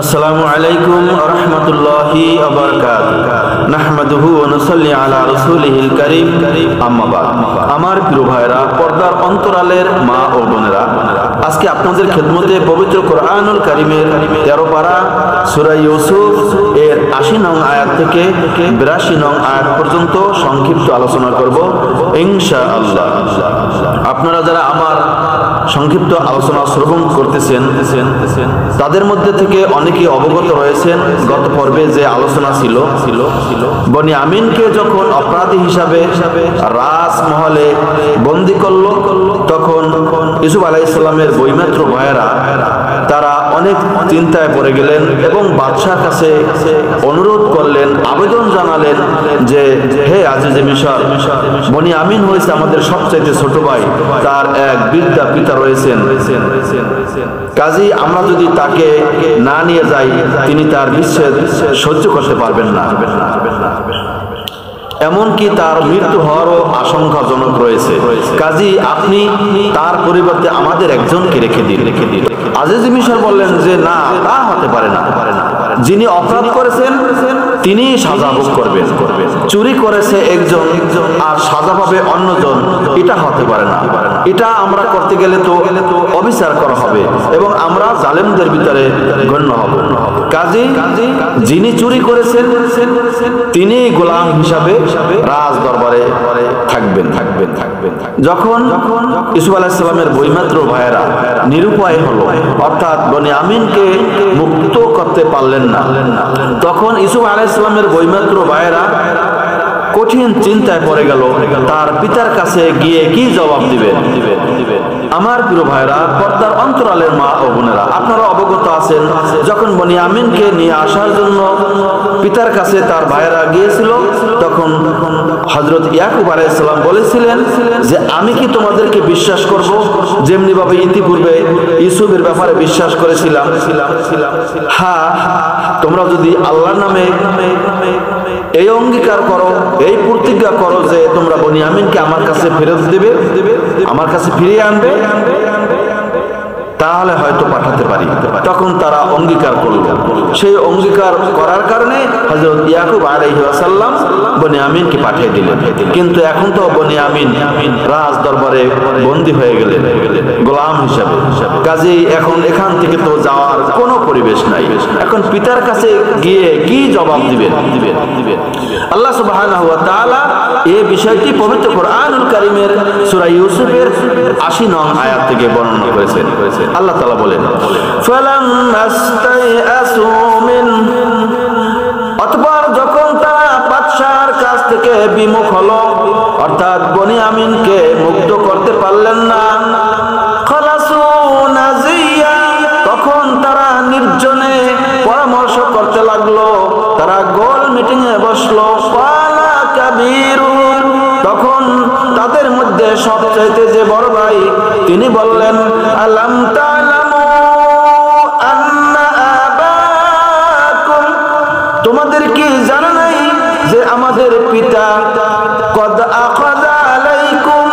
আসসালামু আলাইকুম ওয়া রাহমাতুল্লাহি ওয়া বারাকাতুহু নাহমাদুহু ওয়া নুসাল্লি আলা রাসূলিহিল কারীম আম্মা বাদ। আমার প্রিয় ভাইরা, পর্দার অন্তরালের মা ও বোনেরা, আজকে আপনাদের খেদমতে পবিত্র কোরআনুল কারীমের 13 পারা সূরা ইউসুফ এর 80 নং আয়াত থেকে 82 নং আয়াত পর্যন্ত সংক্ষিপ্ত আলোচনা করব ইনশাআল্লাহ। আপনারা যারা আমার সংক্ষিপ্ত আলোচনা শ্রবণ করতেছেন তাদের মধ্যে থেকে অনেকে অবগত রয়েছেন গত পর্বে যে আলোচনা ছিল বনি আমিনকে যখন অপরাধী হিসাবে রাজমহলে বন্দী করল, তখন ইউসুফ আলাইহিস সালামের বৈমাত্র ভাইয়েরা তারা অনেক চিন্তায় পড়ে গেলেন এবং বাদশার কাছে অনুরোধ করলেন, আবেদন জানালেন যে হে আজিজে মিশর, বনি আমিন হয়েছে আমাদের সবচাইতে ছোট ভাই, তার এক বৃদ্ধা পিতা রয়েছেন, কাজী আমরা যদি তাকে না নিয়ে যাই তিনি তার বিচ্ছেদ সহ্য করতে পারবেন না, এমনকি তার মৃত্যু হওয়ারও আশঙ্কাজনক রয়েছে। কাজী আপনি তার পরিবর্তে আমাদের একজনকে রেখে দিন। আজিজ মিশর বললেন যে না, তা হতে পারে না, যিনি অপরাধ করেছেন তিনি সাজা ভোগ করবেন, চুরি করেছে একজন আর সাজা পাবে অন্যজন, এটা হতে পারে না, এটা আমরা করতে গেলে তো অবিচার করা হবে এবং আমরা জালেমদের ভিতরে গণ্য হব। কাজী যিনি চুরি করেছেন তিনি গোলাম হিসাবে রাজ দরবারে থাকবেন। যখন ইউসুফ আলাইহিস সালামের বৈমাত্র ভাইয়েরা নিরুপায় হলো, অর্থাৎ বনি আমিনকে মুক্ত করতে পারলেন না, তখন ইউসুফ আলাইহিস সালামের বৈমাত্র ভাইয়েরা কঠিন চিন্তায় পড়ে গেল তার পিতার কাছে গিয়ে কি জবাব দিবেন। আমার প্রিয় ভাইরা, পর্দার অন্তরালের মা ও বোনেরা, আপনারা অবগত আছেন যখন বনি আমিনকে নিয়ে আসার জন্য পিতার কাছে তার ভাইয়েরা গিয়েছিল, তখন হযরত ইয়াকুব আলাইহিস সালাম বলেছিলেন যে আমি কি তোমাদেরকে বিশ্বাস করব যেমনি ভাবে ইতিপূর্বে ইউসুফের ব্যাপারে বিশ্বাস করেছিলাম? হ্যাঁ, তোমরা যদি আল্লাহর নামে এই অঙ্গীকার করো, এই প্রতিজ্ঞা করো যে তোমরা বনি আমিনকে আমার কাছে ফেরত দেবে, আমার কাছে ফিরিয়ে আনবে, তাহলে হয়তো পাঠাতে পারি। তখন তারা অঙ্গীকার করল। সেই অঙ্গীকার করার কারণে হযরত ইয়াকুব আলাইহিস সালাম বনি আমিনকে পাঠিয়ে দিলেন। কিন্তু এখন তো বনি আমিন রাজ দরবারে বন্দী হয়ে গেলেন গোলাম হিসাবে, কাজেই এখন এখান থেকে তো যাওয়ার কোনো পরিবেশ নাই। এখন পিতার কাছে গিয়ে কি জবাব দিবেন? আল্লাহ সুবহানাহু ওয়া তাআলা এই বিষয়টি পবিত্র কোরআনুল কারীমের সূরা ইউসুফের 80 নং আয়াত থেকে বর্ণনা করেছেন। আল্লাহ তাআলা বলেন, অতঃপর যখন তারা বাদশার কাছ থেকে বিমুখ হলো, অর্থাৎ বনি আমিনকে মুক্ত করতে পারলেন না, তখন তারা নির্জনে পরামর্শ করতে লাগলো, তারা গোল মিটিং এ বসলো। তখন তাদের মধ্যে সবচাইতে যে বড় ভাই তিনি বললেন, আলাম তা'লামু আন্না আবাকুম, তোমাদের কি জানা নাই যে আমাদের পিতা কদ আখাযা আলাইকুম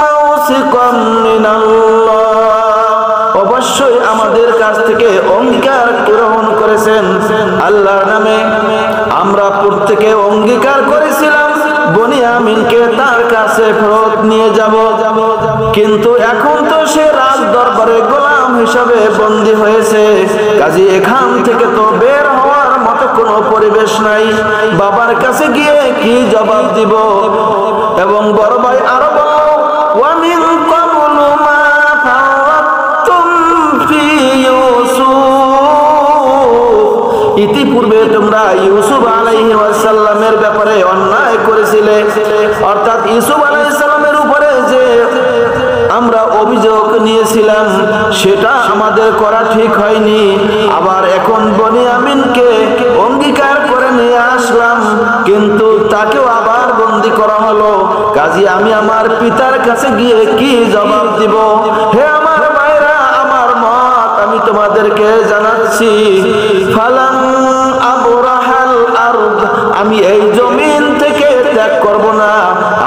মাওসিকাম মিনাল্লাহ, অবশ্যই আমাদের কাছ থেকে অঙ্গীকার গ্রহণ করেছেন আল্লাহর নামে। আমরা প্রত্যেকে অঙ্গীকার করেছিলাম বনি আমিনকে তার কাছে ফেরত নিয়ে যাব, কিন্তু এখন তো সে রাজ দরবারে গোলাম হিসাবে বন্দী হয়েছে, কাজে এখান থেকে তো বের হওয়ার মতো কোনো পরিবেশ নাই, বাবার কাছে গিয়ে কি জবাব দিব? এবং বড় ভাই আরো বলল, ওয়া মিন ক্বাবলু মা ফারাতুম ফি ইউসুফ, ইতিপূর্বে তোমরা ইউসুফ আলাইহিস সালামের ব্যাপারে অন্যায় করেছিলে, অর্থাৎ ইউসুফ আলাইহিস সালামের উপরে যে আমরা অভিযোগ নিয়েছিলাম সেটা আমাদের করা ঠিক হয়নি, আবার এখন বনি আমিনকে অঙ্গীকার করে নিয়ে আসলাম কিন্তু তাকেও আবার বন্দী করা হলো, কাজী আমি আমার পিতার কাছে গিয়ে কি জবাব দিব? হে আমার ভাইরা, আমার মত আমি তোমাদেরকে জানাচ্ছি, ফালান আবরাহাল আরদ, আমি এই জমিন থেকে ত্যাগ করব না,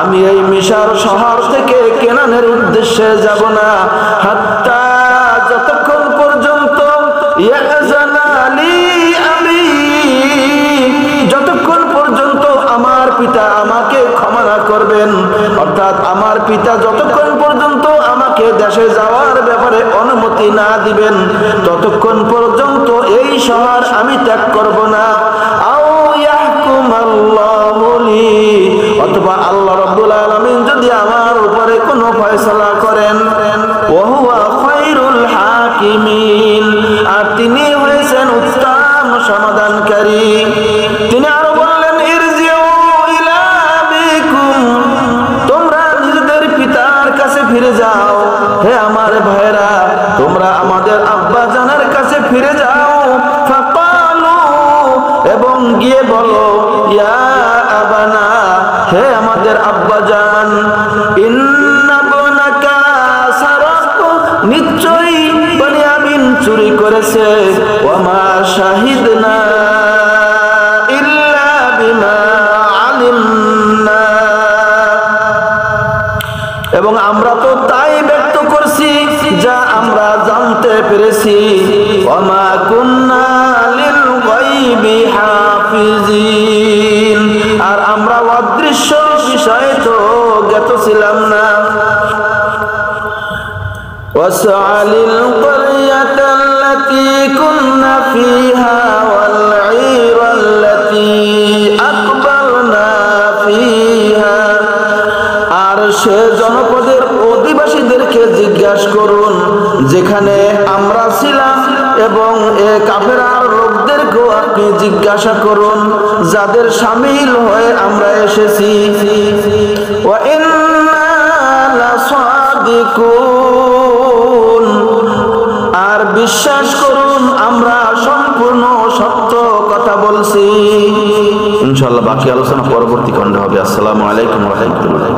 আমি এই মিশর শহর থেকে কেনানের উদ্দেশ্যে যাব না, হাত্তা যতক্ষণ পর্যন্ত ইয়াজানা করবেন, অর্থাৎ আমার পিতা যতক্ষণ পর্যন্ত আমাকে দেশে যাওয়ার ব্যাপারে অনুমতি না দিবেন ততক্ষণ পর্যন্ত এই শহর আমি ত্যাগ করব না। আও ইয়াহকুমাল্লাহু লি, অথবা আল্লাহ রাব্বুল আলামিন যদি আমার উপরে কোনো ফয়সালা করেন, ওয়া হুয়া খায়রুল হাকিমিন, আর তিনি হয়েছেন উত্তম সমাধানকারী। তিনি আরো বললেন, ইরজিউ ইলা আবিকুম, তোমরা নিজেদের পিতার কাছে ফিরে যাও। হে আমার ভাইরা, তোমরা আমাদের আব্বা জানের কাছে ফিরে যাও। ফাকালু, এবং গিয়ে বলো, ইয়া আবানা, হে আমাদের আব্বা জান, ইন্না বুনাকা সারাক, নিশ্চয়ই বিনয়ামিন চুরি করেছে। ওয়া মা শাহিদনা ইল্লা বিমা আলিমনা, এবং আমরা তো তাই ব্যক্ত করছি যা আমরা জানতে পেরেছি। ওয়া মা কুন্না লিল গায়বি হাফিজিন, আর আমরা অদৃশ্য বিষয়ে তো জ্ঞাত ছিলাম না। ওয়াসআলিল ক্বরিয়াতাল্লাতী কুন্না ফীহা ওয়াল ঈরাল্লাতী আকবালনা ফীহা, আর সে জনপদের অধিবাসীদেরকে জিজ্ঞাসা করুন যেখানে আমরা ছিলাম, এবং এ কাফেরার লোকদেরকেও আপনি জিজ্ঞাসা করুন যাদের শামিল হয়ে আমরা এসেছি। ওয়া ইন্না লাসাদিকুন, আর বিশ্বাস করুন আমরা সম্পূর্ণ সত্য কথা বলছি। ইনশাআল্লাহ বাকি আলোচনা পরবর্তী খণ্ডে হবে। আসসালামু আলাইকুম ওয়া রাহমাতুল্লাহ।